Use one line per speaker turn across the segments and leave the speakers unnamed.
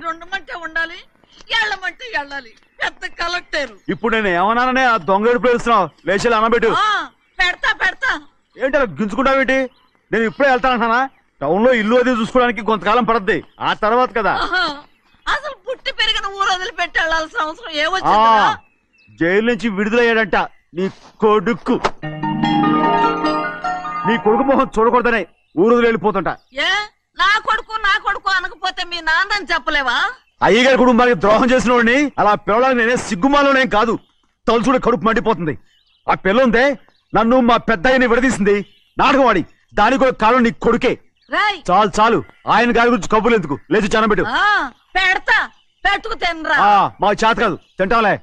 మీరు ఉండమంటే ఉండాలి, వెళ్ళమంటే వెళ్ళాలి. పెద్ద కలెక్టర్.
ఇప్పుడు నేను ఏమన్నాననే ఆ దొంగ పిలుస్తున్నావు? లేచి అనబెట్టు.
పెడతా పెడతా.
ఏంటి అలా గించుకుంటావేంటి? నేను ఇప్పుడే వెళ్తానంటానా? టౌన్ లో ఇల్లు అది చూసుకోవడానికి కొంతకాలం పడద్ది, ఆ తర్వాత కదా.
అసలు పుట్టి పెరిగిన ఊరు వదిలిపెట్టి వెళ్ళాల్సిన అవసరం ఏమొచ్చిందా?
జైలు నుంచి విడుదలయ్యాడంట నీ కొడుకు. నీ కొడుకు మొహం చూడకూడదనే ఊరు వదిలి వెళ్ళిపోతుంట.
ఏ నా కొడుకు అనకపోతే మీ నాన్నని చెప్పలేవా?
అయ్యగారి కుటుంబానికి ద్రోహం చేసిన వాడిని అలా పిల్లడానికి నేనే సిగ్గుమాలోనేం కాదు, తలుచుకుంటే కడుపు మండిపోతుంది. ఆ పిల్లందే నన్ను మా పెద్దయ్యని విడదీసింది, నాటకం ఆడి. దానికి కూడా కాలం నీ కొడుకే. చాలు చాలు, ఆయన గారి గురించి కబుర్లు ఎందుకు, లేచి చనబెట్టు.
పెడతా, పెట్టుకు తినరా.
మాకు చేత కాదు, తింటాంలే.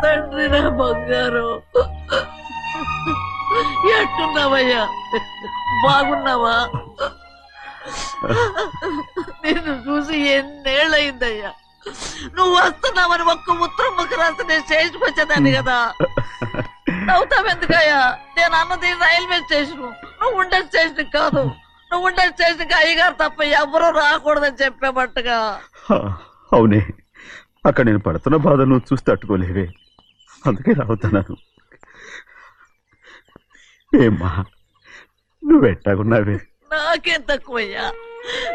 తండ్రి నా బంగారు, ఎట్టున్నావయ్యా? బాగున్నావా? నిన్ను చూసి ఎన్నేళ్ళయిందయ్యా. నువ్వు వస్తున్నావని ఒక్క ఉత్తరం ముక్క రాస్తే నేను స్టేషన్కి వచ్చేదాన్ని కదా. నవ్వుతావెందుకయ్యా? నేను అన్నది రైల్వే స్టేషన్, నువ్వు ఉండే స్టేషన్ కాదు. నువ్వు ఉండే స్టేషన్కి అయ్యగారు తప్ప ఎవరూ రాకూడదని చెప్పేమట్టుగా.
అవునే, అక్కడ నేను పడుతున్న బాధ నువ్వు చూసి తట్టుకోలేవే, అందుకే రావుతున్నాను. ఏమ్మా నువ్వెట్టాగున్నావే?
నాకేం తక్కువయ్యా,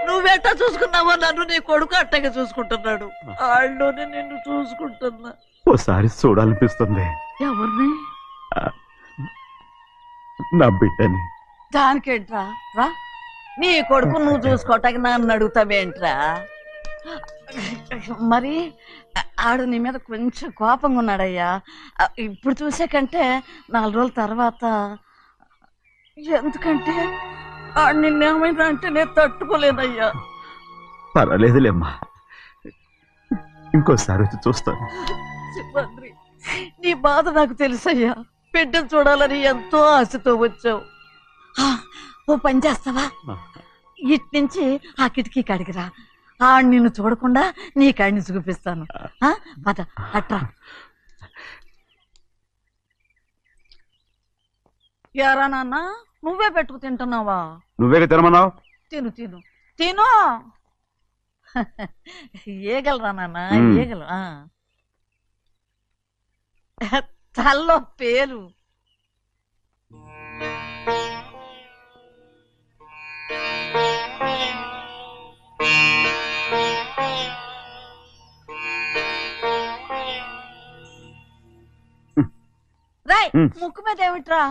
నువ్వెట్టా చూసుకున్నావో నన్ను నీ కొడుకు అట్టగా చూసుకుంటున్నాడు. వాళ్ళలోనే నిన్ను చూసుకుంటున్నా.
ఓసారి చూడాలనిపిస్తుంది.
ఎవరిని?
నా బిడ్డని.
దానికేంట్రా? రా, నీ కొడుకు నువ్వు చూసుకోవటానికి నన్ను అడుగుతావేంట్రా? మరి ఆడు నీ మీద కొంచెం కోపంగా ఉన్నాడయ్యా. ఇప్పుడు చూసే కంటే 4 రోజుల తర్వాత. ఎందుకంటే ఆడు నిన్నేమైనా అంటే నేను తట్టుకోలేదయ్యా.
పర్వాలేదులేమ్మా, ఇంకోసారి వచ్చి చూస్తాను.
శివాద్రి, నీ బాధ నాకు తెలుసయ్యా. బిడ్డను చూడాలని ఎంతో ఆశతో వచ్చావు. ఓ పని చేస్తావా? ఇటు నుంచి ఆ కిటికీ కాడికిరా. ఆడు నిన్ను చూడకుండా నీ కాడిని చూపిస్తాను. పద అట్రా. యారా నాన్న, నువ్వే పెట్టుకు తింటున్నావా?
నువ్వే తినమన్నావు.
తిను తిను తిను. ఏగలరా నాన్న, ఏగలు. తల్లో పేరు. రాయ్, ముక్కు మీద ఏమిట్రా?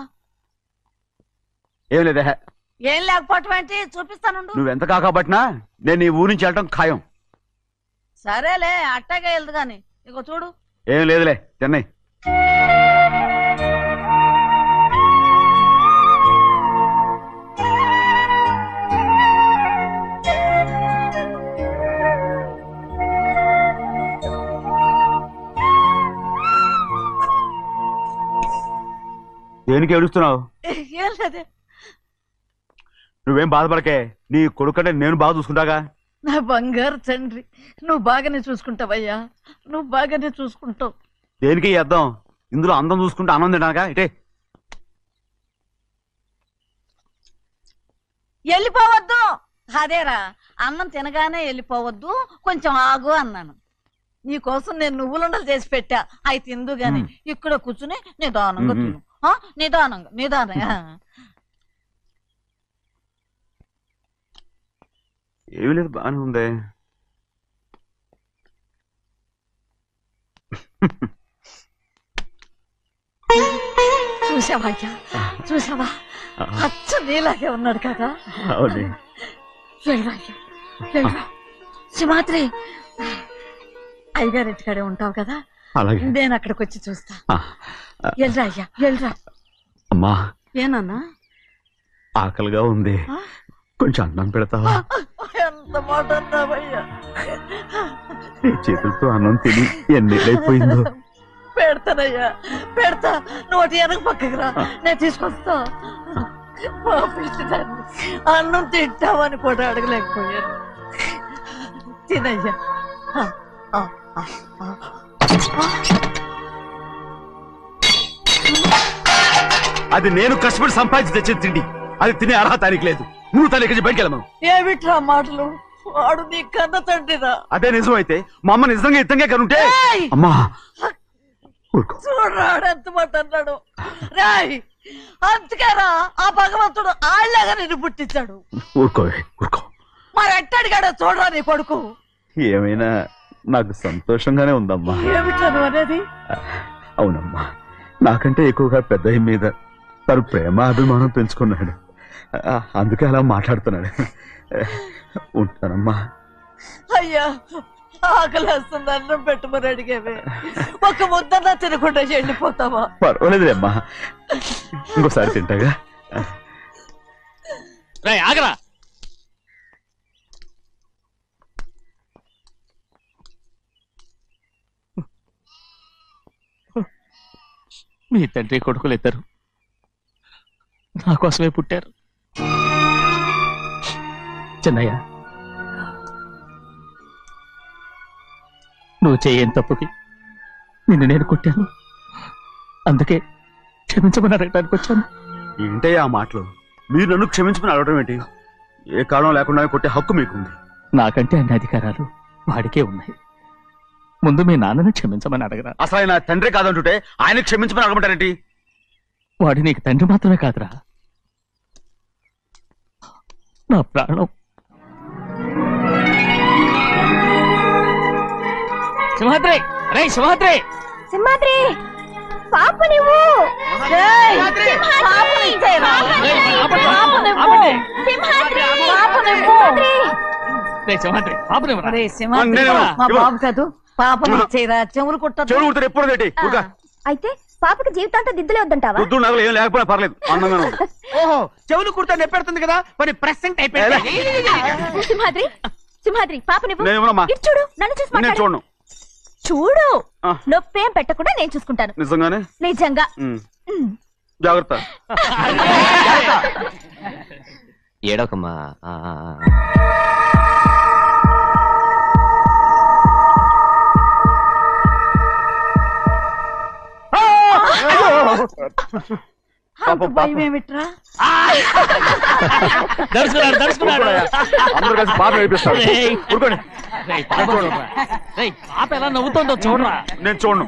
ఏం లేదే.
ఏం లేకపోవటం ఏంటి? చూపిస్తాను.
నువ్వెంత కాకబట్టినా నేను ఈ ఊరి నుంచి వెళ్ళటం ఖాయం.
సరేలే, అట్టాగా వెళ్దు గాని. ఇగో చూడు.
ఏం లేదులే, తిన్నాయి. దేనికి ఏడుస్తున్నావు?
ఏం లేదే.
నువ్వేం బాధపడకే, నీ కొడుకంటే నేను బాగా చూసుకుంటాగా.
నా బంగారు తండ్రి, నువ్వు బాగానే చూసుకుంటావయ్యా, నువ్వు బాగానే చూసుకుంటావు.
దేనికి అర్థం? ఇందులో అందం చూసుకుంటే ఆనందం తినాగా. ఇటే
వెళ్ళిపోవద్దు. అదేరా, అన్నం తినగానే వెళ్ళిపోవద్దు, కొంచెం ఆగు అన్నాను. నీకోసం నేను నువ్వులుండలు చేసి పెట్టా, అవి తిందు గాని. ఇక్కడ కూర్చుని నిదానంగా తిను. నిదానంగా నిదానంగా.
ఏమీ లేదు, బాగానే ఉంది.
చూసావా అయ్యా, చూసావా? అచ్చ నీలాగే ఉన్నాడు కదా. సింహాద్రి, అయ్యగారింటికాడే ఉంటావు కదా, నేను అక్కడికి వచ్చి చూస్తా. వెళ్ళరా అయ్యా, వెళ్ళరా.
అమ్మా,
ఏనన్నా?
ఆకలిగా ఉంది, కొంచెం అన్నం పెడతావా?
ఎంత మాట అన్నావయ్యా.
నీ చేతులతో అన్నం తిని ఎన్నిళ్ళైపోయిందో.
పెడతానయ్యా, పెడతా. నోటి వెనక పక్కకి రా, నేను తీసుకొస్తా. పాపించదాన్ని అన్నం తింటామని కూడా అడగలేకపోయాను. తినయ్యా.
అది నేను కష్టపడి సంపాదించి తెచ్చిన తిండి. అది తినే అర్హత ఆయనకి లేదు. నువ్వు తన ఇక్కడి బయటికి వెళ్ళమను.
ఏమిట్రా మాటలు? వాడు నీ కన్న తండ్రిరా.
అదే నిజం అయితే మా అమ్మ నిజంగా ఇద్దంగా కనుంటే అమ్మా
చూడరాడు ఎంత మాట అన్నాడు. రాయ్ అంతకేరా ఆ భగవంతుడు ఆళ్ళగా నిన్ను పుట్టించాడు.
ఊరుకో ఊరుకో.
మరి ఎట్టడిగాడో చూడరా నీ కొడుకు.
ఏమైనా నాకు సంతోషంగానే ఉందమ్మా.
ఏమిట్రా నువ్వు అనేది?
అవునమ్మా, నాకంటే ఎక్కువగా పెద్ద మీద తను ప్రేమ అభిమానం పెంచుకున్నాడు. అందుకే అలా మాట్లాడుతున్నాడు. ఉంటానమ్మా.
అయ్యా ఆకలేస్తుంది, అన్నం పెట్టమని అడిగేవే. ఒక ముద్దన్నా తినకుండా వెళ్ళిపోతావా?
పర్వాలేదులేమ్మా, ఇంకోసారి తింటాగా.
ఆగరా. మీ తండ్రి కొడుకులు ఇద్దరు నా కోసమే పుట్టారు. చిన్నయ్య, నువ్వు చేయని తప్పుకి నిన్ను నేను కొట్టాను. అందుకే క్షమించమని అడగడానికి వచ్చాను.
ఏంటయ్యా ఆ మాటలు? మీరు నన్ను క్షమించమని అడగడం ఏంటి? ఏ కారణం లేకుండా కొట్టే హక్కు మీకుంది.
నాకంటే అన్ని అధికారాలు వాడికే ఉన్నాయి. ముందు మీ నాన్నని క్షమించమని అడగరా.
అసలు ఆయన తండ్రి కాదంటుంటే ఆయన క్షమించమని అడగమంటారేంటి?
వాడి నీకు తండ్రి మాత్రమే కాదురా, నా ప్రాణం. సింహాద్రి, రే సింహాద్రి,
సింహాద్రి పాప నువ్వు
రే సింహాద్రి, పాపనివ్వరా.
రే సింహాద్రి, మా బాబు కాదు, పాపని ఇచ్చేరా. చెవులు కుట్టదు.
చెవులు కుడితే ఎప్పుడు ఏంటి?
అయితే పాపకి జీవితాంతం దిద్దులే వద్దంటావా?
వద్దు, నగలు ఏం లేకపోయినా పర్లేదు, అందంగా ఉంది.
ఓహో, చెవులు కుర్తా నెప్పెడుతుంది కదా, మరి ప్రెసెంట్ అయిపోయింది.
సింహాద్రి, సింహాద్రి పాప నువ్వు
నేను ఇవ్వనమ్మా.
ఇటు చూడు, నన్ను చూసి
నేను
మాట్లాడు.
చూడను.
చూడు,
ఆ.
నొప్పేం పెట్టకుండా నేను చూసుకుంటాను.
నిజంగానే?
నిజంగా.
జాగ్రత్త.
ఏడోకమ్మా.
అంత భయం ఏమిట్రా?
దర్శకున్నాడు, దర్శకున్నాడు.
అందరూ కలిసి బాగా నడిపిస్తారు.
రేయ్.
ఊరుకోండి.
రేయ్, పాప చూడరా. రేయ్, పాప ఎలా నవ్వుతుందో చూడరా.
నేను చూడను.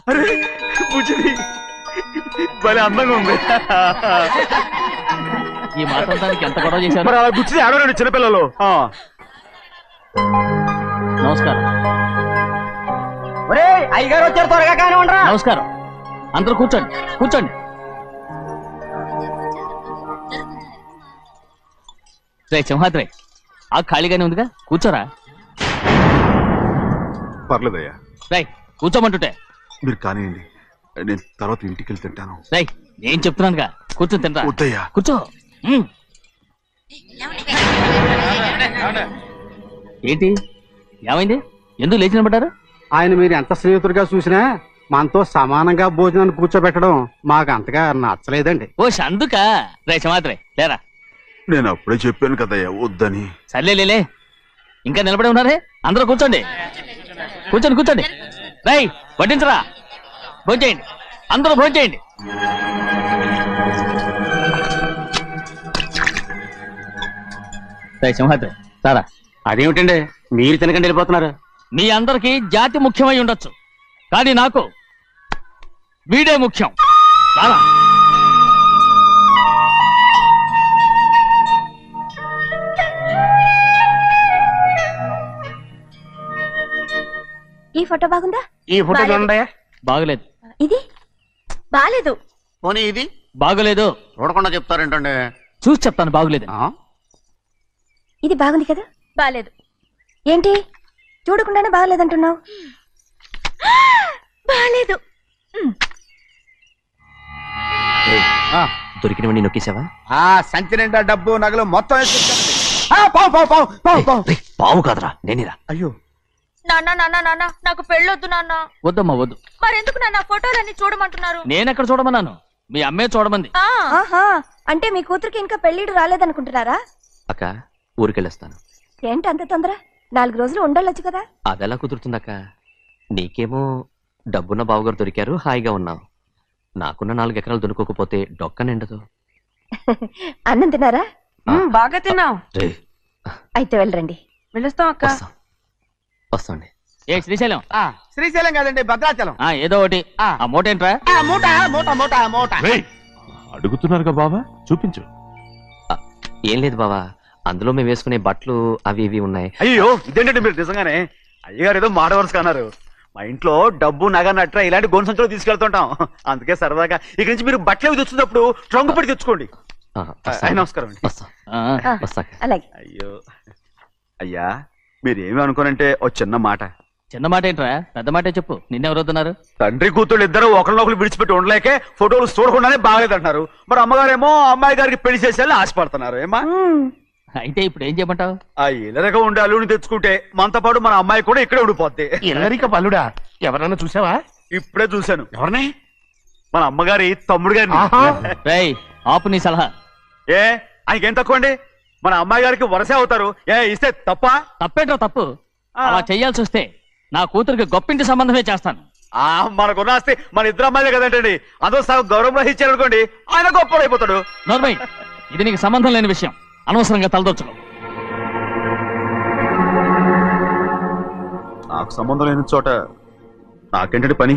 అరే బుజ్జిది భలే అందంగా ఉంది.
ఈ మాట్లాడడానికి ఎంత గొడవ చేశారు.
మరి అలా బుచ్చిది ఆడవాడు చిన్నపిల్లలు.
నమస్కారం.
ఒరే అయ్యగారు వచ్చారు, త్వరగా కానీ ఉండరా.
నమస్కారం. అందరూ కూర్చోండి, కూర్చోండి. రే సింహాద్రి, ఆ ఖాళీగానే ఉందిగా, కూర్చోరా.
పర్లేదయ్యా,
రై కూర్చోమంటుంటే.
మీరు కానివ్వండి, నేను తర్వాత ఇంటికి వెళ్ళి తింటాను.
రై నేను చెప్తున్నానుగా, కూర్చొని తింటా.
వద్దయ్యా.
కూర్చో. ఏంటి ఏమైంది? ఎందుకు లేచి నిలబడ్డారు?
ఆయన మీరు ఎంత స్నేహితుడిగా చూసినా మనతో సమానంగా భోజనాన్ని కూర్చోబెట్టడం మాకు అంతగా నచ్చలేదండి.
ఓ అందుక. రే సింహాద్రి లేరా.
నేను అప్పుడే చెప్పాను కదయ్యా వద్దని.
సర్లే లే, ఇంకా నిలబడి ఉన్నారే. అందరూ కూర్చోండి, కూర్చోండి, కూర్చోండి. రై వడ్డించరా, భోంచేయండి, అందరూ భోంచేయండి. రై సింహాద్రి సారా.
అదేమిటండి మీరు తినకండి వెళ్ళిపోతున్నారు?
మీ అందరికీ జాతి ముఖ్యమై ఉండొచ్చు, కానీ నాకు వీడే ముఖ్యం. రారా.
ఈ ఫోటో బాగుందా?
ఈ ఫోటో చూడండి.
బాగలేదు.
ఇది బాలేదు.
పోనీ ఇది
బాగలేదు.
చూడకుండా చెప్తారేంటండి?
చూసి చెప్తాను బాగలేదు.
ఇది బాగుంది కదా? బాలేదు. ఏంటి చూడకుండానే బాగలేదంటున్నావు? బాలేదు.
దొరికినవన్నీ నొక్కేసావా?
సంచి నిండా డబ్బు నగలు మొత్తం
పావు కాదురా, నేనేరా.
అయ్యో
నాన్న నాన్న నాన్న, నాకు పెళ్ళొద్దు నాన్న.
వద్దమ్మా వద్దు.
మరెందుకు నాన్న ఫోటోలన్నీ చూడమంటున్నారు?
నేనెక్కడ చూడమన్నాను? మీ అమ్మే చూడమంది.
ఆహా, అంటే మీ కూతురికి ఇంకా పెళ్లిడు రాలేదనుకుంటున్నారా?
అక్క ఊరికెళ్ళొస్తాను.
ఏంటి అంత తొందర? 4 రోజులు ఉండొచ్చు కదా.
అదెలా కుదురుతుందక్క? నీకేమో డబ్బున్న బావగారు దొరికారు, హాయిగా ఉన్నావు. నాకున్న 4 ఎకరాలు దొరకకపోతే డొక్క నిండదు.
అన్నం తిన్నారా?
బాగా తిన్నావు.
రే,
అయితే వెళ్ళరండి.
వెళ్ళొస్తాం అక్క.
వస్తాండి.
ఏ శ్రీశైలం,
శ్రీశైలం కాదండి, భద్రాచలం.
ఏదో ఒకటి. ఆ మూట ఏంట్రా?
మూట మూట మూట మూట.
అడుగుతున్నారుగా బావా, చూపించు.
ఏం లేదు బావా, అందులో మేము వేసుకునే బట్టలు అవి ఇవి ఉన్నాయి.
అయ్యో ఇదేంటండి మీరు నిజంగానే అయ్యగారు ఏదో మాట వరుస అన్నారు. మా ఇంట్లో డబ్బు నగ నట్ర ఇలాంటి గొంతు సంచులు తీసుకెళ్తుంటాం. అందుకే సరదాగా ఇక్కడి నుంచి మీరు బట్టలు అవి తెచ్చుకున్నప్పుడు ట్రంక్ పెట్టి తెచ్చుకోండి. అయ్య నమస్కారం అండి.
వస్తా
ఆ,
వస్తాక.
అలాగే.
అయ్యో అయ్యా మీరేమి అనుకోనంటే ఓ చిన్న మాట.
చిన్న మాట ఏంట్రా, పెద్ద మాటే చెప్పు. నిన్నెవరు వద్దున్నారు?
తండ్రి కూతుళ్ళు ఇద్దరు ఒకరినొకరు విడిచిపెట్టి ఉండలేకే ఫోటోలు చూడకుండానే బాగలేదంటున్నారు. మరి అమ్మగారేమో అమ్మాయి గారికి పెళ్లి చేసేయాలని ఆశపడుతున్నారు. ఏమా
అయితే ఇప్పుడు ఏం చేయమంటావు?
ఆ ఇలరగా ఉండే అల్లుని తెచ్చుకుంటే మనతో పాటు మన అమ్మాయి కూడా ఇక్కడే ఉండిపోద్ది.
ఎల్లరిక పల్లుడా, ఎవరన్నా చూసావా?
ఇప్పుడే చూశాను.
ఎవరిని?
మన అమ్మగారి తమ్ముడు గారిని.
రేయ్, ఆపు నీ సలహా.
ఏ ఆయనకేం తక్కువ అండి? మన అమ్మాయి గారికి వరసే అవుతారు. ఏ ఇస్తే తప్ప?
తప్పేంట్రా తప్పు? అలా చెయ్యాల్సి వస్తే నా కూతురికి గొప్పింటి సంబంధమే చేస్తాను.
మనకున్న ఆస్తి మన ఇద్దరు అమ్మాయిలే కదంటండి. అదో సగం గౌరవం ఇచ్చారనుకోండి, ఆయన గొప్పడు అయిపోతాడు.
నోర్మై, ఇది నీకు సంబంధం లేని విషయం. అనవసరంగా తలదొచ్చుకో.
నాకు సంబంధం లేని చోట నాకేంటంటే పని.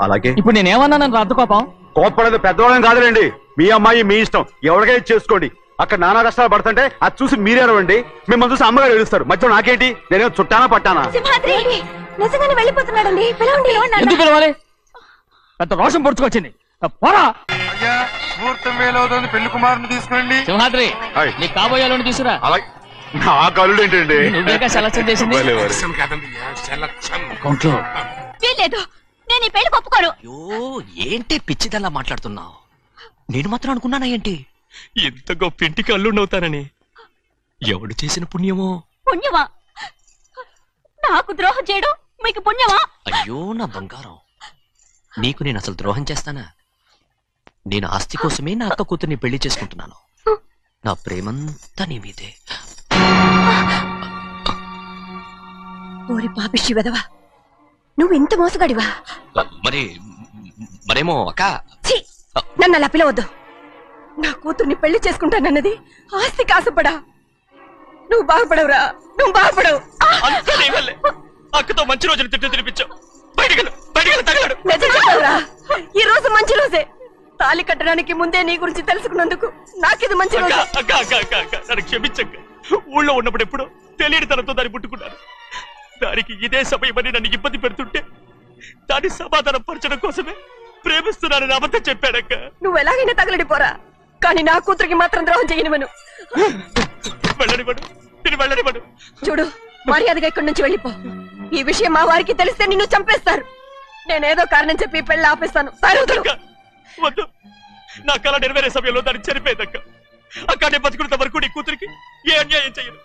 అలాగే
ఇప్పుడు నేనేమన్నానని రద్దు కోపం?
కోప్పడేది పెద్దవాళ్ళని కాదులేండి. మీ అమ్మాయి మీ ఇష్టం, ఎవరికైనా చేసుకోండి. అక్కడ నానా కష్టాలు పడుతుంటే అది చూసి మీరేరవండి. మిమ్మల్ని చూసి అమ్మగారు ఏడుస్తారు. మధ్యలో నాకేంటి? నేనేం చుట్టానా పట్టానా?
సింహాద్రి నిజంగానే వెళ్ళిపోతున్నాడండి. పిలవండి.
ఎందుకు పిలవాలి? పెద్ద రోషం పొడుచుకొచ్చింది. పోరా
ముహూర్తం వేలవుతుంది, పెళ్లి కుమారుని తీసుకురండి.
సింహాద్రి, నీ కాబోయేలోని తీసుకురా.
నా కలుడు ఏంటండి?
నువ్వేగా సెలక్షన్ చేసింది. అకౌంట్లో
వీల్లేదు, నేను ఈ పెళ్లి ఒప్పుకోను.
అయ్యో, ఏంటి పిచ్చిదల్లా మాట్లాడుతున్నావు? నేను మాత్రం అనుకున్నానా ఏంటి ఎంత గొప్ప ఇంటికి అల్లుండవుతానని? ఎవడు చేసిన పుణ్యమో?
పుణ్యమా? నాకు ద్రోహం చేయడం మీకు పుణ్యమా?
అయ్యో నా బంగారం, నీకు నేను అసలు ద్రోహం చేస్తానా? నేను ఆస్తి కోసమే నా అక్క కూతుర్ని పెళ్లి చేసుకుంటున్నాను. నా ప్రేమంతా నీ మీదే.
ఓరి పాపిష్టి వెదవా, నువ్వు ఇంత మోసగాడివా?
మరేమో అక్క.
ఛీ, నన్ను అలా పిలవద్దు. నా కూతుర్ని పెళ్లి చేసుకుంటానన్నది ఆస్తి కాసపడా. నువ్వు బాగుపడవురా, నువ్వు బాగుపడవు.
అక్కతో మంచి రోజులు తిట్టు తినిపించావు.
నిజం చెప్పవురా, ఈ రోజు మంచి రోజే. తాళి కట్టడానికి ముందే నీ గురించి తెలుసుకున్నందుకు నాకిది మంచి రోజు.
నన్ను క్షమించక్క. ఊళ్ళో ఉన్నప్పుడు ఎప్పుడు తెలియని తనతో దాన్ని పుట్టుకున్నాను. దానికి ఇదే సమయమని నన్ను ఇబ్బంది పెడుతుంటే దాన్ని సమాధానం పరచడం కోసమే ప్రేమిస్తున్నానని అబద్ధం చెప్పాడక్క.
నువ్వు ఎలాగైనా తగలడిపోరా, కానీ నా కూతురికి మాత్రం ద్రోహం చేయనివను.
వెళ్ళనివ్వడు, నేను వెళ్ళనివ్వడు.
చూడు, మర్యాదగా ఇక్కడి నుంచి వెళ్ళిపో. ఈ విషయం మా వారికి తెలిస్తే నిన్ను చంపేస్తారు. నేనేదో కారణం చెప్పి పెళ్లి ఆపేస్తాను.
వద్దు, నా కళ నెరవేరే సమయంలో దాన్ని చనిపోయిందక్క. అక్క నేను బతుకున్నంత వరకు నీ కూతురికి ఏ అన్యాయం చేయను.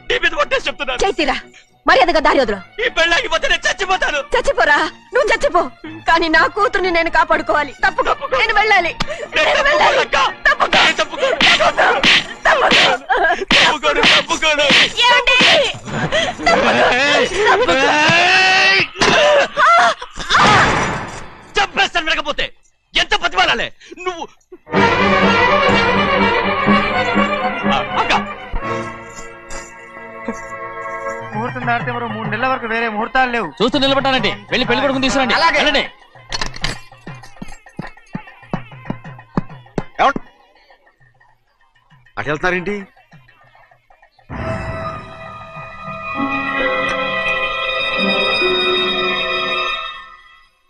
నీ మీద ఒట్టేసి చెప్తున్నాను.
చైతీరా, మర్యాదగా దారి వదులు.
ఈ పెళ్ళాకి పోతే నేను చచ్చిపోతాను.
చచ్చిపోరా, నువ్వు చచ్చిపో, కానీ నా కూతుర్ని నేను కాపాడుకోవాలి. తప్పుకో, నేను వెళ్ళాలి. నేను వెళ్ళాలి. తప్పుకో. ఏమండి?
చంపేస్తాను. వినకపోతే ఎంత బతిమాలాలే నువ్వు?
ముహూర్తం దాటితే మరో 3 నెలల వరకు వేరే ముహూర్తాలు లేవు.
చూస్తూ నిలబడ్డానంటే వెళ్ళి పెళ్లి కొడుకుని తీసుకురండి. వెళ్ళండి.
అటు వెళ్తున్నారేంటి?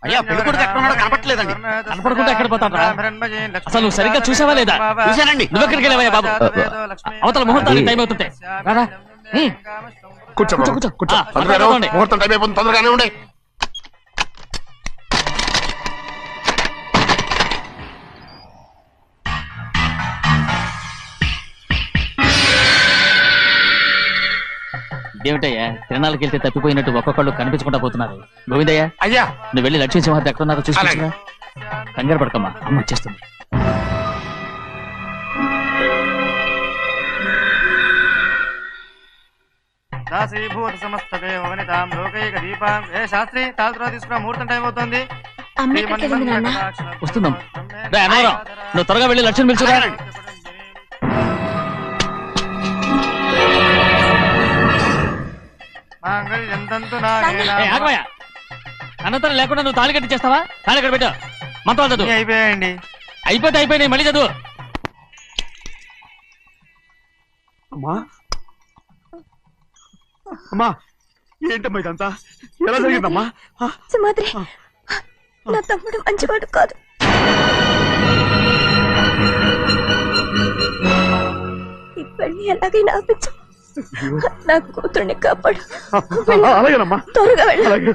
అయ్యా, పెళ్లి కొడుకు ఎక్కడ ఉన్నాడో కనపట్లేదండి.
కనపడకుండా ఎక్కడ పోతాడ్రా? అసలు నువ్వు సరిగ్గా చూసావా లేదా?
చూశానండి.
నువ్వెక్కడికి వెళ్ళావయ్యా బాబు? అవతల ముహూర్తానికి టైం అవుతుంటే రారా.
కూర్చో
కూర్చో, కూర్చో.
కూర్చో.
ఆ, కూర్చోండి.
ముహూర్తం టైం అయిపోతుంది, తొందరగానే ఉండే.
ఇదేమిటయ్యా, తిరణాలకి వెళ్తే తప్పిపోయినట్టు ఒక్కొక్కళ్ళు కనిపించకుండా పోతున్నారు. గోవిందయ్య,
అయ్యా
నువ్వు వెళ్ళి లక్ష్మీ సింహాద్రి ఎక్కడున్నారో చూసుకొచ్చురా. కంగారు పడకమ్మా, అమ్మ వచ్చేస్తుంది.
దాసీభూత సమస్త దేవనితాం లోకైక దీపాం. ఏ శాస్త్రి తాళ తర్వాత తీసుకురా, ముహూర్తం టైం అవుతుంది.
వస్తుందమ్మా. అన్నవరం, నువ్వు త్వరగా వెళ్ళి లక్ష్యం పిలుచురా. అనంతరం లేకుండా నువ్వు తాళి కట్టి చేస్తావా? తాళి ఎక్కడ పెట్టా? మంత్రాలు చదువు.
అయిపోయాయండి.
అయిపోయినాయి, మళ్ళీ చదువు.
అమ్మా అమ్మా, ఏంటమ్మా ఇదంతా? ఎలా జరిగిందమ్మా?
సుమాద్రి, నా తమ్ముడు మంచివాడు కాదు. ఈ పెళ్లి ఎలాగైనా ఆపించు. నా కూతుర్ని కాపాడు.
అలాగేనమ్మా,
త్వరగా వెళ్ళు.
అలాగే.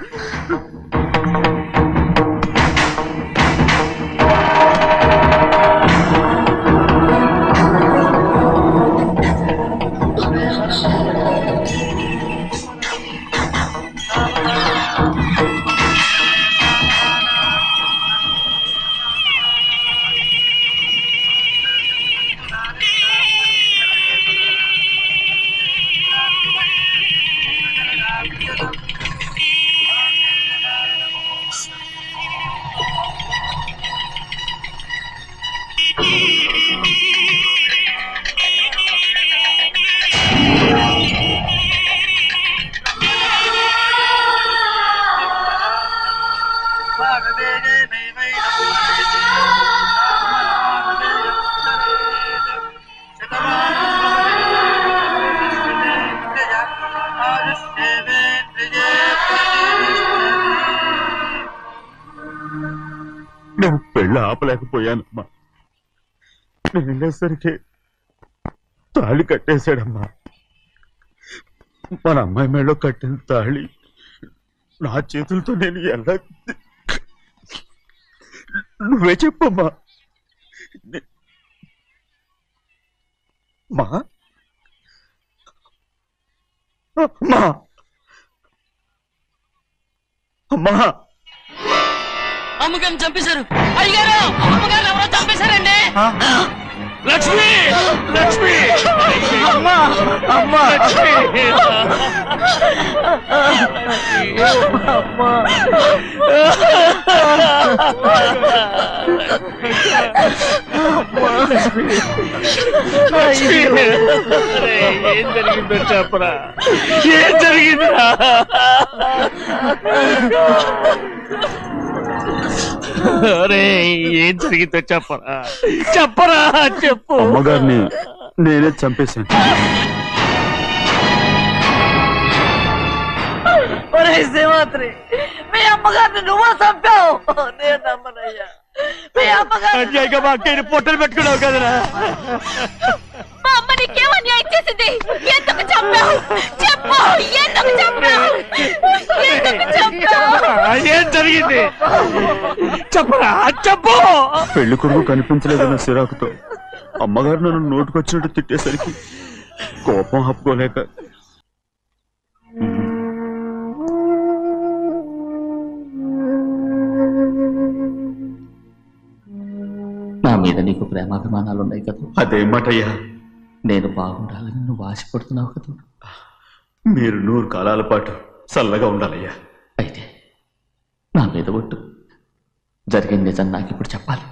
నేను పెళ్ళి ఆపలేకపోయానమ్మా. నేను వెళ్ళేసరికి తాళి కట్టేశాడమ్మా. మన అమ్మాయి మేడలో కట్టిన తాళి నా చేతులతో నేను ఎలా... నువ్వే చెప్పమ్మా. మా అమ్మా, అమ్మా,
అమ్మగారిని చంపేశారు. అయ్యారు, అమ్మగారు ఎవరో చంపేశారండి.
లక్ష్మి, లక్ష్మి, అమ్మా, అమ్మా, లక్ష్మి. ఏం జరిగిందో చెప్పరా? ఏం జరిగిందిరా? ఏం జరిగిందో చెప్పరా, చెప్పరా, చెప్పు.
అమ్మగారిని నేనే చంపేశాను.
శ్రీమాత్రి, మీ అమ్మగారిని నువ్వు చంపావు. నేను నమ్మనయ్యా. మీ అమ్మగారు
మా అక్కని పొట్టలు పెట్టుకున్నావు కదరా.
మా అమ్మ నీకేం అన్యాయం చేసింది? ఎందుకు చంపావు? చెప్పు, ఎందుకు చంపావు? ఎందుకు చంపావు?
ఏం జరిగింది చెప్పరా, చెప్పు.
పెళ్లి కొడుకు కనిపించలేదన్న సిరాకుతో అమ్మగారు నన్ను నోటుకొచ్చినట్టు తిట్టేసరికి కోపం ఆపుకోలేక
నా మీద నీకు ప్రేమాభిమానాలు ఉన్నాయి కదా.
అదేమాటయ్యా?
నేను బాగుండాలని నువ్వు ఆశపడుతున్నావు కదా.
మీరు 100 కాలాల పాటు చల్లగా ఉండాలయ్యా.
అయితే నా మీద ఒట్టు. జరిగిన నిజం నాకు ఇప్పుడు చెప్పాలి.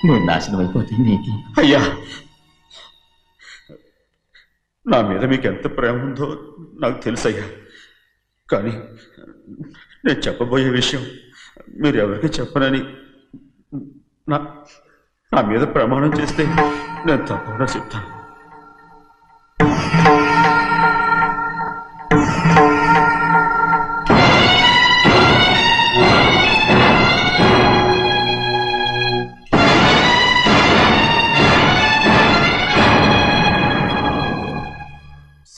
నేను నాశనం అయిపోతే నీకు.
అయ్యా, నా మీద మీకు ఎంత ప్రేమ ఉందో నాకు తెలుసయ్యా. కానీ నేను చెప్పబోయే విషయం మీరు ఎవరికి చెప్పనని నా మీద ప్రమాణం చేస్తే నేను తప్పకుండా చెప్తాను.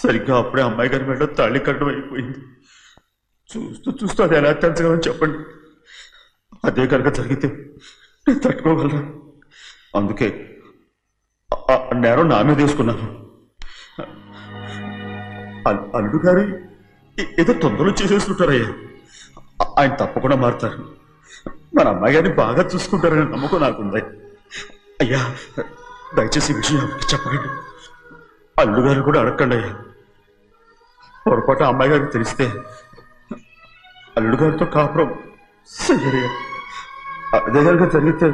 సరిగ్గా అప్పుడే అమ్మాయి గారి మెడలో తాళి కట్టడం అయిపోయింది. చూస్తూ చూస్తూ అది ఎలా తెంచగలని చెప్పండి. అదే కనుక జరిగితే నేను తట్టుకోగలను. అందుకే నేరం నా మీద తీసుకున్నాను. అల్లుడు గారు ఏదో తొందరలో చేసేస్తుంటారయ్యా. ఆయన తప్పకుండా మారుతారు. మన అమ్మాయి గారిని బాగా చూసుకుంటారని నమ్మకం నాకుంది. అయ్యా దయచేసి ఈ విషయం ఎవరికి చెప్పకండి. అల్లుడు గారు కూడా అడగండి అయ్యా. పొరపాటు అమ్మాయి గారికి తెలిస్తే అల్లుడు గారితో కాపురం సరియా. అదే కనుక జరిగితే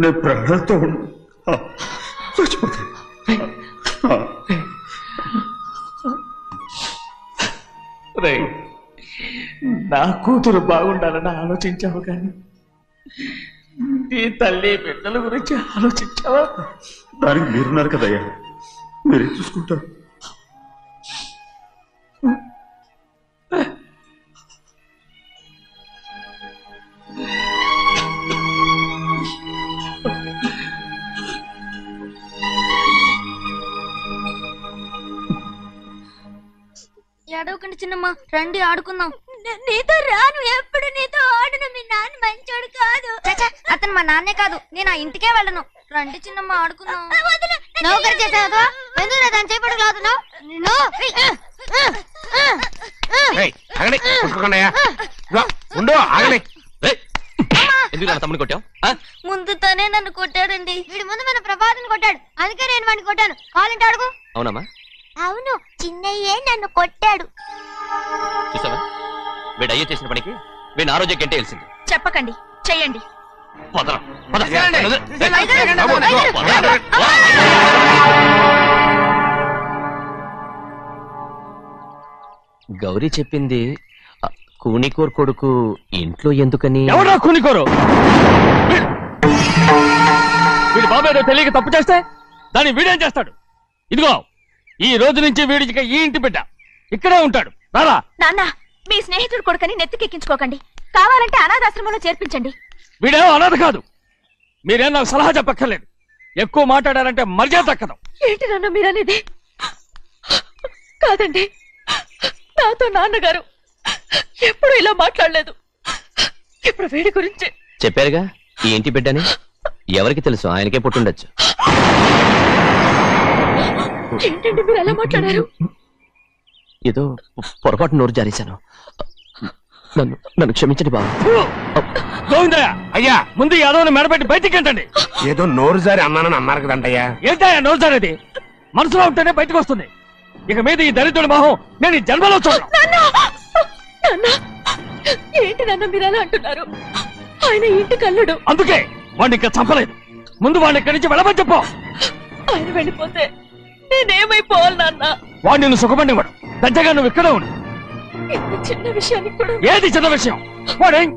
నేను ప్రాణాలతో చచ్చిపోతాను.
నా కూతురు బాగుండాలని ఆలోచించావు కానీ నీ తల్లి బిడ్డల గురించి ఆలోచించావా?
దానికి మీరున్నారు కదయ్యా, మీరే చూసుకుంటారు.
ఏడవకండి చిన్నమ్మ, రండి ఆడుకుందాం. నీతో రాను, ఎప్పుడు నీతో ఆడను. మీ నాన్న మంచోడు కాదు. అతను మా నాన్నే కాదు, నేను ఆ ఇంటికే వెళ్ళను. రండి చిన్నమ్మ ఆడుకుందాం. నౌకరి చేసావు ఎందుకు దాని చేపడు కాదు.
ఎందుకు తమ్ముని కొట్టావు?
ముందు తనే నన్ను కొట్టాడండి. వీడి ముందు మన ప్రభాతం కొట్టాడు, అందుకే నేను వాడిని కొట్టాను. కావాలంటే అడుగు.
అవునమ్మా?
అవును, చిన్నయ్యే నన్ను కొట్టాడు.
చూసావా, వీడు అయ్యే చేసిన పనికి వీడిని ఆ రోజే గంటే తెలిసింది.
చెప్పకండి, చెయ్యండి.
గౌరీ చెప్పింది కూనికోర్ కొడుకు ఇంట్లో ఎందుకని.
ఎవరా కూనికోరు? వీడి బాబు ఏదో తెలియక తప్పు చేస్తే దాన్ని వీడేం చేస్తాడు? ఇదిగో ఈ రోజు నుంచి వీడికి ఈ ఇంటి బిడ్డ ఇక్కడే ఉంటాడు. రారా.
నాన్న, మీ స్నేహితుడు కొడుకని నెత్తికెక్కించుకోకండి. కావాలంటే అనాథాశ్రమంలో చేర్పించండి.
వీడేమో అనాథ కాదు. మీరేం నాకు సలహా చెప్పక్కర్లేదు. ఎక్కువ మాట్లాడారంటే మర్యాద దక్కదు.
ఏంటి నాన్న మీరనేది? కాదండి, నాతో నాన్నగారు ఎప్పుడు ఇలా మాట్లాడలేదు. ఇప్పుడు వీడి గురించి
చెప్పారుగా ఈ ఇంటి బిడ్డని. ఎవరికి తెలుసు, ఆయనకే పుట్టుండొచ్చు.
ఏంటండి మీరు ఎలా మాట్లాడారు?
ఏదో పొరపాటు నోరు జారేశాను. నన్ను క్షమించండి బాబు.
గోవిందయ్య, అయ్యా ముందు యాదవ్ని మెడబెట్టి బయటికి ఏంటండి?
ఏదో నోరు జారి అన్నానని అన్నారు కదంటయ్యా.
ఏంటయ్యా నోరు జారేది? మనసులో ఉంటేనే బయటకు వస్తుంది. ఇక మీద ఈ దరిద్రుడి మొహం నేను ఈ జన్మలో చూడను.
ఏంటి నాన్న మీరు ఎలా అంటున్నారు? ఆయన ఇంటి కల్లుడు.
అందుకే వాడిని ఇంకా చంపలేదు. ముందు వాడిని ఇక్కడి నుంచి వెళ్ళమని చెప్పు.
ఆయన వెళ్ళిపోతే నేనేమైపోవాలి నాన్న?
వాడు నిన్ను సుఖపడివాడు. పెద్దగా నువ్వు ఇక్కడే ఉండు.
ఇంత చిన్న విషయానికి కూడా.
ఏది చిన్న విషయం? వాడేం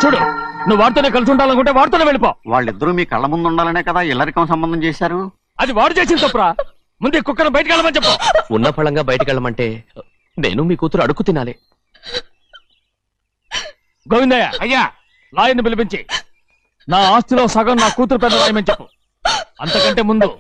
చూడు, నువ్వు వాడితోనే కలిసి ఉండాలనుకుంటే వాడితోనే వెళ్ళిపో.
వాళ్ళిద్దరూ మీ కళ్ళ ముందు ఉండాలనే కదా ఇల్లరికం సంబంధం చేశారు.
అది వాడు చేసిన తప్పురా. ముందు ఈ కుక్కను బయటకు వెళ్ళమని చెప్పు.
ఉన్న ఫలంగా బయటకు వెళ్ళమంటే నేను మీ కూతురు అడుగు తినాలి.
గోవిందయ్య, అయ్యా లాయర్ని పిలిపించి నా ఆస్తిలో సగం నా కూతురు పెద్ద రాయమని చెప్పు. అంతకంటే ముందు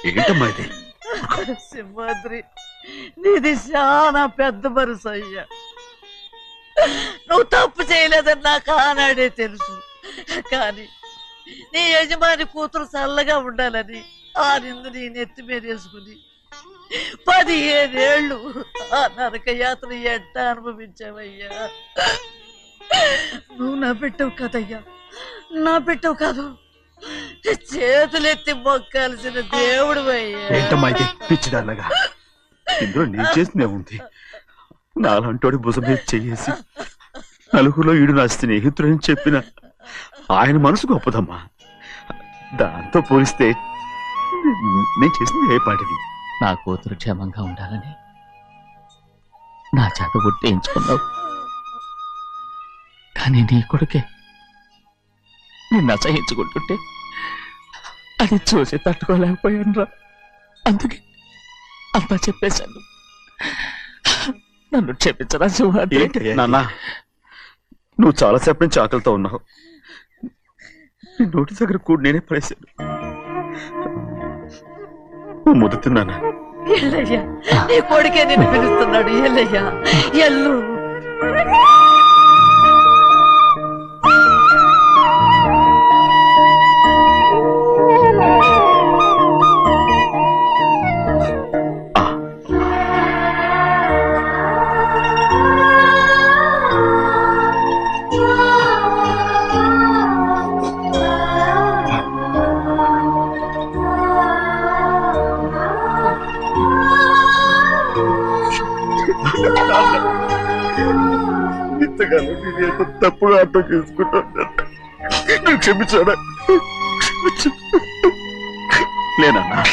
ఏంటమ్మా ఇది?
సింహాద్రి, నీది చాలా పెద్ద మనసు అయ్యా. నువ్వు తప్పు చేయలేదని నాకు ఆనాడే తెలుసు. కానీ నీ యజమాని కూతురు చల్లగా ఉండాలని ఆ నిందు నీ నెత్తి మీద వేసుకుని 15 ఏళ్ళు ఆ నరక యాత్ర ఎట్ట అనుభవించావయ్యా. నువ్వు నా పెట్టవు కదయ్యా, నా పెట్టవు కాదు, చేతులెత్తి మొక్కాల్సిన దేవుడు అయ్యా.
ఏంటమ్మా ఇది పిచ్చిదాన్నగా? ఇందులో నేను చేసినే ఉంది. నాలంటోడి భుజం మీద చెయ్యేసి నలుగురిలో ఈడు నా స్నేహితుడని చెప్పిన ఆయన మనసు గొప్పదమ్మా. దాంతో పోలిస్తే నేను చేసింది ఏ పాటిది?
నా కూతురు క్షేమంగా ఉండాలని నా చేత గుర్తించుకున్నావు. కానీ నీ కొడుకే నిన్ను అసహించుకుంటుంటే అది చూసి తట్టుకోలేకపోయాను రా. అందుకే అంతా చెప్పేశాను. నన్ను క్షమించరా సింహాద్రి.
నాన్న నువ్వు చాలాసేపు నుంచి ఆకలితో ఉన్నావు. నీ నోటి దగ్గర కూడా నేనే పడేశాను. నువ్వు ముద్దు తిన్నానా?
ఎల్లయ్యా, నీ కొడుకే నిన్ను పిలుస్తున్నాడు. ఎల్లయ్యా, ఎల్లు.
ఇంతకాలం నేను ఎంత తప్పుగా అర్థం చేసుకుంటాను. నువ్వు క్షమించాడా? లేనన్నా.